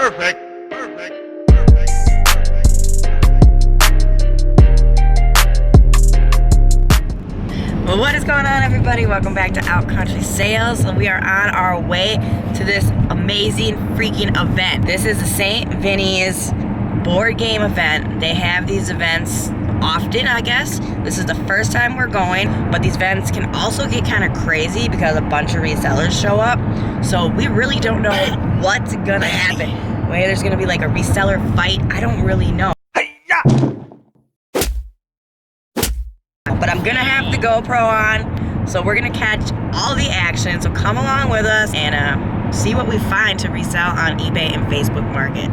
Perfect. Well, what is going on, everybody? Welcome back to Out Country Sales. We are on our way to this amazing freaking event. This is the St. Vinny's board game event. They have these events often, I guess. This is the first time we're going, but these events can also get kind of crazy because a bunch of resellers show up. So we really don't know what's gonna happen. Whether there's gonna be like a reseller fight, I don't really know. But I'm gonna have the GoPro on, so we're gonna catch all the action. So come along with us and see what we find to resell on eBay and Facebook Market.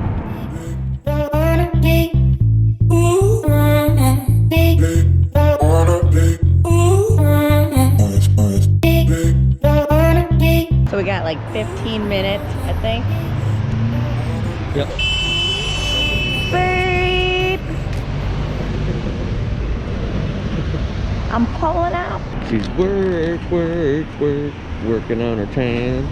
So we got like 15 minutes, I think. Yep. Beep. I'm pulling out. She's working on her tan.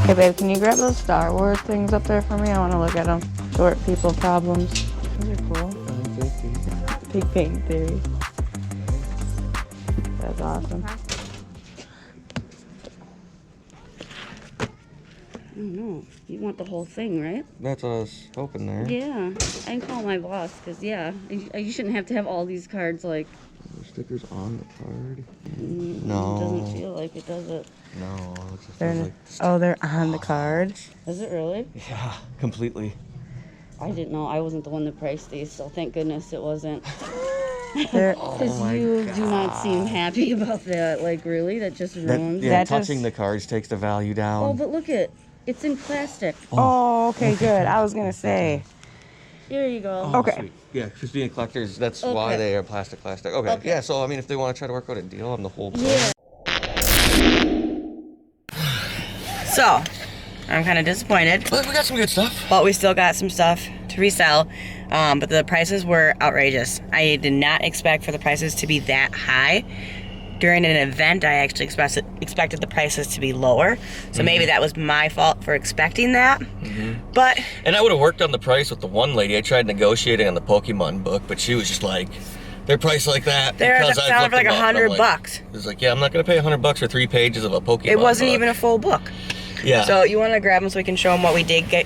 Hey babe, can you grab those Star Wars things up there for me? I want to look at them. Short people problems. Those are cool. Big Bang Theory. That's awesome. I don't know. You want the whole thing, right? That's what I was hoping there. Yeah. I can call my boss, because, yeah, you shouldn't have to have all these cards, like... The stickers on the card? No. It doesn't feel like it, does it? No, it just They're, feels like... oh, they're on the card? Is it really? Yeah, completely. I didn't know. I wasn't the one that priced these, so thank goodness it wasn't. Because you do not seem happy about that. Like, really? That just ruins it? That touching just- the cards takes the value down. Oh, but look it. It's in plastic. Oh, okay, good. I was going to say. Here you go. Oh, Okay. sweet. Yeah, just being collectors, that's Okay. why they are plastic. Okay. Yeah, so I mean, if they want to try to work out a deal on the whole thing. Yeah. So, I'm kind of disappointed, But we got some good stuff. but we still got some stuff to resell. But the prices were outrageous. I did not expect for the prices to be that high. During an event, I actually expected the prices to be lower. So maybe that was my fault for expecting that. But And I would have worked on the price with the one lady. I tried negotiating on the Pokemon book, but she was just like, they're priced like that. they're because I've selling for looked like them up." And I'm $100. It was like, yeah, I'm not going to pay $100 for 3 pages of a Pokemon It wasn't book. even a full book. Yeah. So you want to grab them so we can show them what we did get?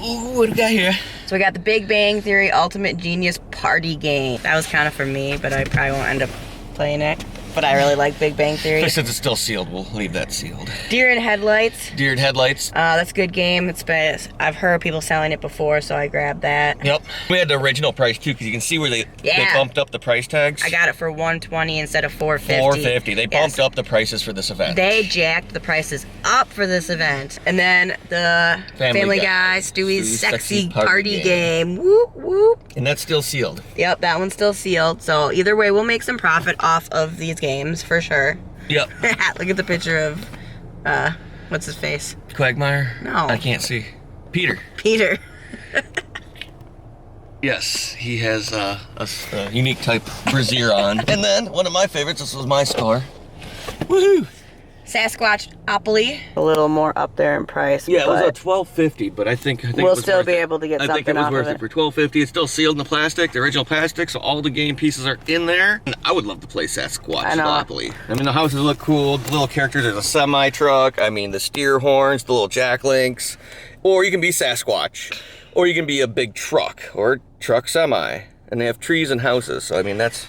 Ooh, what do we got here? So we got the Big Bang Theory Ultimate Genius Party Game. That was kind of for me, but I probably won't end up playing it. But I really like Big Bang Theory. Since it's still sealed, we'll leave that sealed. Deer in Headlights. Deer in Headlights. That's a good game. I've heard people selling it before, so I grabbed that. Yep. We had the original price too, because you can see where they bumped up the price tags. I got it for $120 instead of $450. $450. They bumped up the prices for this event. They jacked the prices up for this event. And then the Family Guy, Stewie's Sexy Party Game. Whoop, whoop. And that's still sealed. Yep, that one's still sealed. So either way, we'll make some profit off of these games for sure. Yep. Look at the picture of, what's his face? Quagmire? No. I can't see. Peter. Peter. Yes, he has a unique type brassiere on. And then, one of my favorites, this was my store. Woohoo! Sasquatchopoly. A little more up there in price. Yeah, it was but a $12.50, but I think we'll it was still worth be it. able to get I think it something was off worth of it for $12.50. It's still sealed in the plastic, the original plastic, so all the game pieces are in there. And I would love to play Sasquatchopoly. I mean, the houses look cool. The little characters, there's a semi truck. I mean, the steer horns, the little jack links. Or you can be Sasquatch, or you can be a big truck or truck semi. And they have trees and houses, so I mean, that's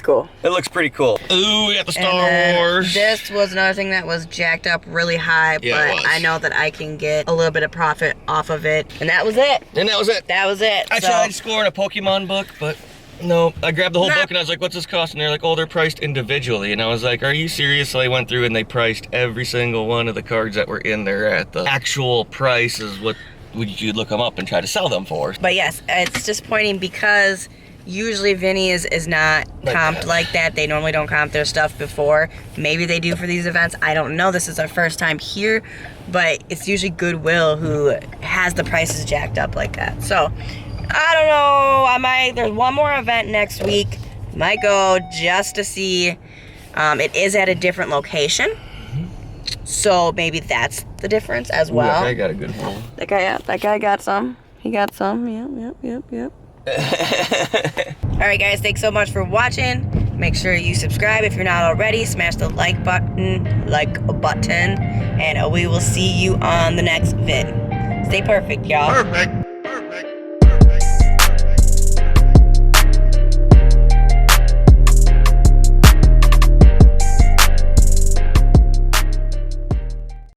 cool. It looks pretty cool. Ooh, we got the Star And Wars. This was another thing that was jacked up really high, Yeah, it but was. I know that I can get a little bit of profit off of it. And that was it. And that was it. That was it. I So- tried scoring a Pokemon book, but no. I grabbed the whole Nah. book and I was like, what's this cost? And they're like, oh, they're priced individually. And I was like, are you serious? So I went through and they priced every single one of the cards that were in there at the actual price is what would you look them up and try to sell them for. But yes, it's disappointing because usually Vinny is not comped like that. They normally don't comp their stuff before. Maybe they do for these events. I don't know. This is our first time here, but it's usually Goodwill who has the prices jacked up like that. So I don't know. There's one more event next week. Might go just to see. It is at a different location. So maybe that's the difference as well. That guy got a good haul. That guy got some. He got some. Yep. All right, guys, thanks so much for watching. Make sure you subscribe if you're not already. Smash the like button, and we will see you on the next vid. Stay perfect, y'all. Perfect.